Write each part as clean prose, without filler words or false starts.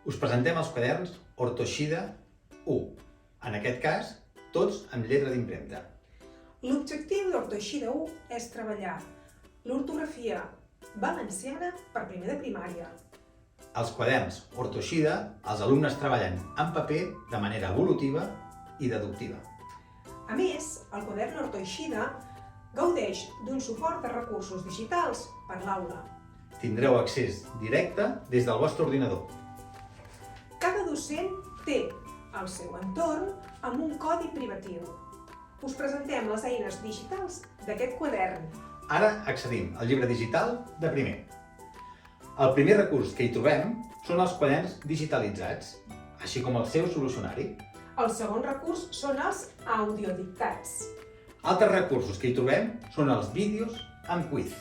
Us presentem els quaderns Ortoshida 1, en aquest cas, tots amb lletra d'impremta. L'objectiu d'Ortoshida 1 és treballar l'ortografia valenciana per primer de primària. Els quaderns Ortoshida els alumnes treballen en paper de manera evolutiva i deductiva. A més, el quadern Ortoshida gaudeix d'un suport de recursos digitals per l'aula. Tindreu accés directe des del vostre ordinador. Cada docent té el seu entorn amb un codi privatiu. Us presentem les eines digitals d'aquest quadern. Ara accedim al llibre digital de primer. El primer recurs que hi trobem són els quaderns digitalitzats, així com el seu solucionari. El segon recurs són els audiodictats. Altres recursos que hi trobem són els vídeos amb quiz.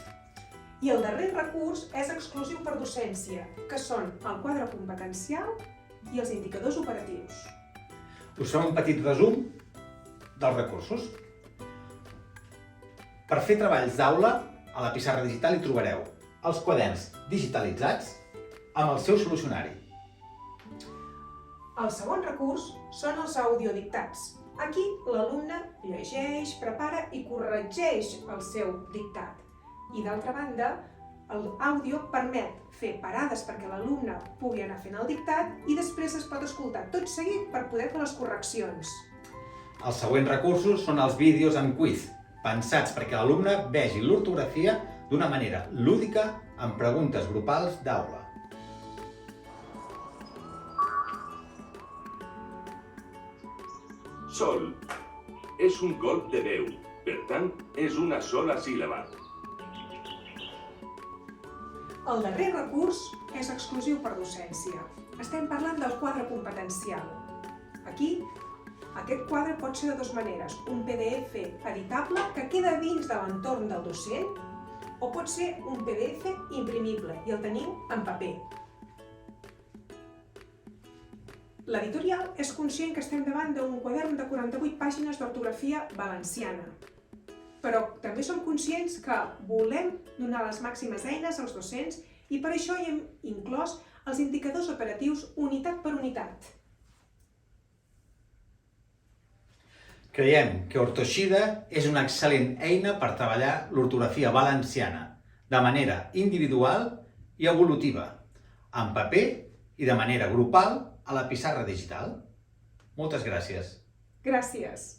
I el darrer recurs és exclusiu per docència, que són el quadre competencial i els indicadors operatius. Us fem un petit resum dels recursos. Per fer treballs d'aula, a la pissarra digital hi trobareu els quaderns digitalitzats amb el seu solucionari. El segon recurs són els audiodictats. Aquí l'alumne llegeix, prepara i corregeix el seu dictat. I d'altra banda, l'àudio permet fer parades perquè l'alumne pugui anar fent el dictat i després es pot escoltar tot seguit per poder fer les correccions. Els següents recursos són els vídeos amb quiz, pensats perquè l'alumne vegi l'ortografia d'una manera lúdica amb preguntes grupals d'aula. Sol és un colp de veu, per tant, és una sola síl·laba. El darrer recurs és exclusiu per docència. Estem parlant del quadre competencial. Aquí, aquest quadre pot ser de dues maneres. Un PDF editable que queda dins de l'entorn del docent o pot ser un PDF imprimible i el teniu en paper. L'editorial és conscient que estem davant d'un quadern de 48 pàgines d'ortografia valenciana. Però també som conscients que volem donar les màximes eines als docents i per això hi hem inclòs els indicadors operatius unitat per unitat. Creiem que Ortoshida és una excel·lent eina per treballar l'ortografia valenciana de manera individual i evolutiva, en paper i de manera grupal a la pissarra digital. Moltes gràcies. Gràcies.